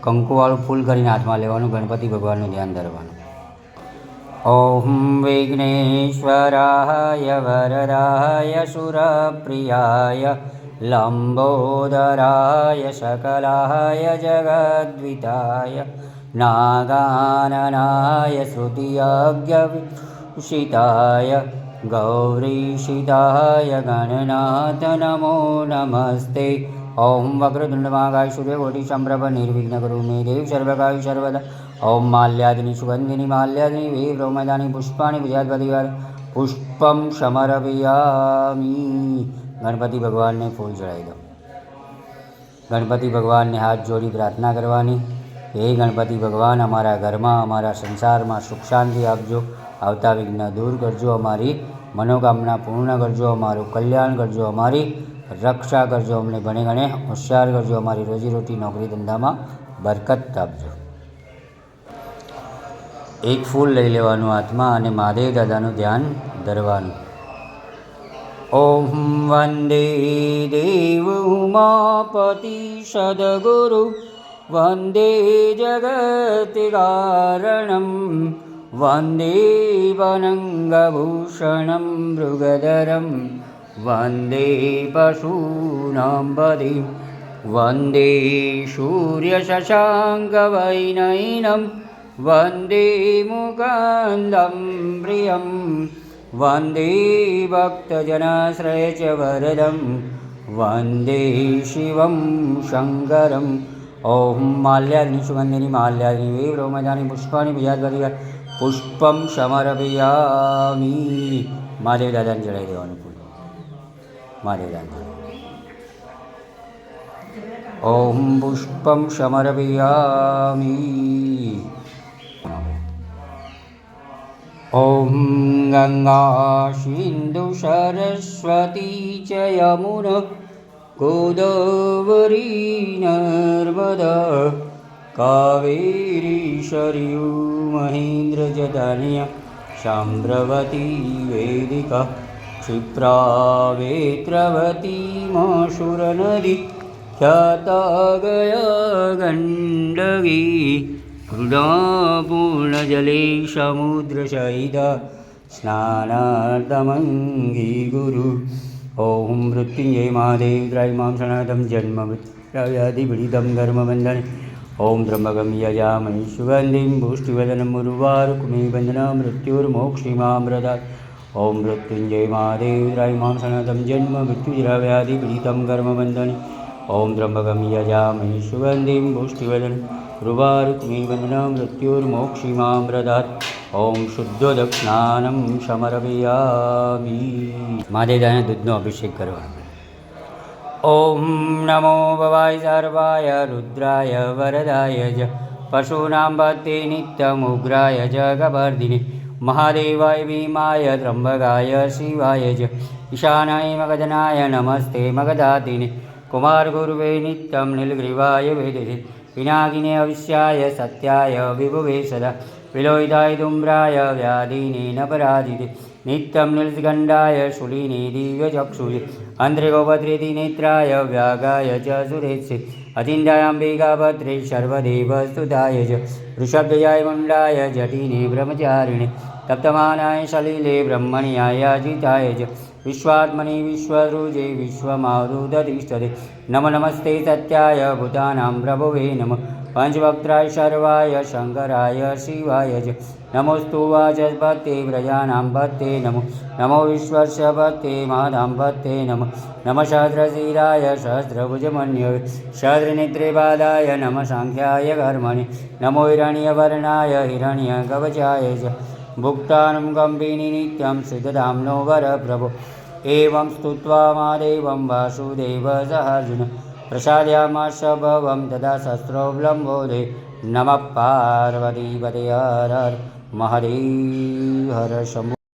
કંકુવાળું ફૂલ કરીને હાથમાં લેવાનું, ગણપતિ ભગવાનનું ધ્યાન ધરવાનું. ઓમ વિઘ્નેશ્વરાય વરદાય સુરપ્રિયાય લંબોદરાય સકલાય જગદ્વિતાય નાગાનનાય શ્રુતિયજ્ઞવિષિતાય ગૌરીશિતાય ગણનાથ નમો નમસ્તે. ઓમ વક્રતુંડમહાકાય સૂર્યકોટિ સંપ્રભ નિર્વિઘ્ન કરું મે દેવ સર્વકાય સર્વદા. ઓમ માલ્યાદિની સુગંધિની માલ્યાદિની વિવ્રોમદાની પુષ્પાણી વિજયાદિવાર પુષ્પમ સમર્પયામિ. ગણપતિ ભગવાનને ફૂલ ચડાવી દો. ગણપતિ ભગવાનને હાથ જોડી પ્રાર્થના કરવાની. હે ગણપતિ ભગવાન, અમારા ઘરમાં, અમારા સંસારમાં સુખ શાંતિ આપજો, આવતા વિઘ્ન દૂર કરજો, અમારી મનોકામના પૂર્ણ કરજો, અમારું કલ્યાણ કરજો, અમારી રક્ષા કરજો, અમને ભણે ગણે હોશિયાર કરજો, અમારી રોજીરોટી નોકરી ધંધામાં બરકત આપજો. એક ફૂલ લઈ લેવાનું હાથમાં અને મહાદેવ દાદાનું ધ્યાન ધરવાનું. ઓમ વંદે દેવ ઉમાપતિ સદગુરુ વંદે જગતિકારણમ વંદે વનંગભૂષણમ મૃગધરમ વંદે પશૂનાં પતિં વંદે સૂર્યશશાંકવૈનૈનં વંદે મુકુંદં પ્રિયં વંદે ભક્તજનાશ્રયવરદં વંદે શિવં શંકરમ. ઓમ માલ્યાદિની સુગંધિની માલ્યાદિની વિવ્રોમદાની પુષ્પાણી વિજયાદિવાર પુષ્પમ સમર્પયામિ. મહાદેવ દાદાને ચડાવી દેવાનું ફૂલ. મહાદેવ દાદા. ઓમ પુષ્પમ સમર્પયામિ. ઓમ ગંગા સિંધુ સરસ્વતી ચ યમુના ગોદાવરી નર્મદા કાવેરી સરયૂ મહેન્દ્ર જતાનિયા સામ્રવતી વેદિકા क्षिप्रा वेत्रवती मसूर नदी ख्याता गया गंडगी कृदा पूर्ण जले समुद्र सहिता स्नानार्थमंगी गुरु. ओम मृत्युंजय महादेव त्रयीमां सनातम जन्म मृत्युव्याधिपीडितं कर्मबन्धने. ओम त्र्यंबकं यजामहे सुगन्धिं पुष्टिवर्धनं उर्वारुकमेव बन्धनं मृत्युर्मोक्षीमामृतात्. ओम मृत्युंजय महादेव त्रयीमां सनातम जन्म मृत्युव्याधिपीडितं कर्मबन्धने. ओम त्र्यंबकं यजामहे सुगन्धिं पुष्टिवर्धनं उर्वारुकमेव बन्धनं मृत्युर्मोक्षीमामृतात्. ओम शुद्धोदक स्नानं समर्पयामि. महादेव दाने दूधનો અભિષેક કરવાનો. ओम नमो भवाय सर्वाय रुद्राय वरदाय च पशूनां पते नित्यमुग्राय जगवर्धिने महादेवाय भीमाय त्र्यंबकाय शिवाय च ईशानाय मगधनाय नमस्ते मगधातिने कुमारगुरुवे नित्यं नीलग्रीवाय वेदसे पिनाकिने अविश्याय सत्याय विभुवे सदा विलोहिताय धूम्राय व्याधिने नपराजिते नित्यं नीलगंडाय शूलिने दिव्यचक्षुषे अन्ध्रिगोपत्रेति नेत्राय व्यागाय च सुरेत्से अचिन्त्याम्बिकाभद्रे सर्वदेवस्तुताय च वृषभ्यजाय मुण्डाय जटिने ब्रह्मचारिणे तप्तमानाय सलिले ब्रह्मण्याय अजिताय च विश्वात्मने विश्वरूजे विश्वमारुदधिष्ठते नमो नमस्ते सत्याय भूतानां प्रभुवे नमः पंचवक्त्राय सर्वाय शंकराय शिवाय च नमोस्तु वाचस्पते प्रजानां पते नमो नमो विश्वस्य पते मातां पते नमः नमः सहस्रशिराय सहस्रभुजमन्यवे सहस्रनेत्रे पादाय नमः सांख्याय कर्मणे नमो हिरण्यवर्णाय हिरण्यकवचाय च भुक्तानं कम्पिनि नित्यं सिद्धधाम्नो वरप्रभो एवं स्तुत्वा महादेवं वासुदेवसहार्जुन प्रसादयामास भवं तदा शस्त्रोऽवलम्बोधे नमः पार्वतीपते हर हर महादेव हर शम्भो.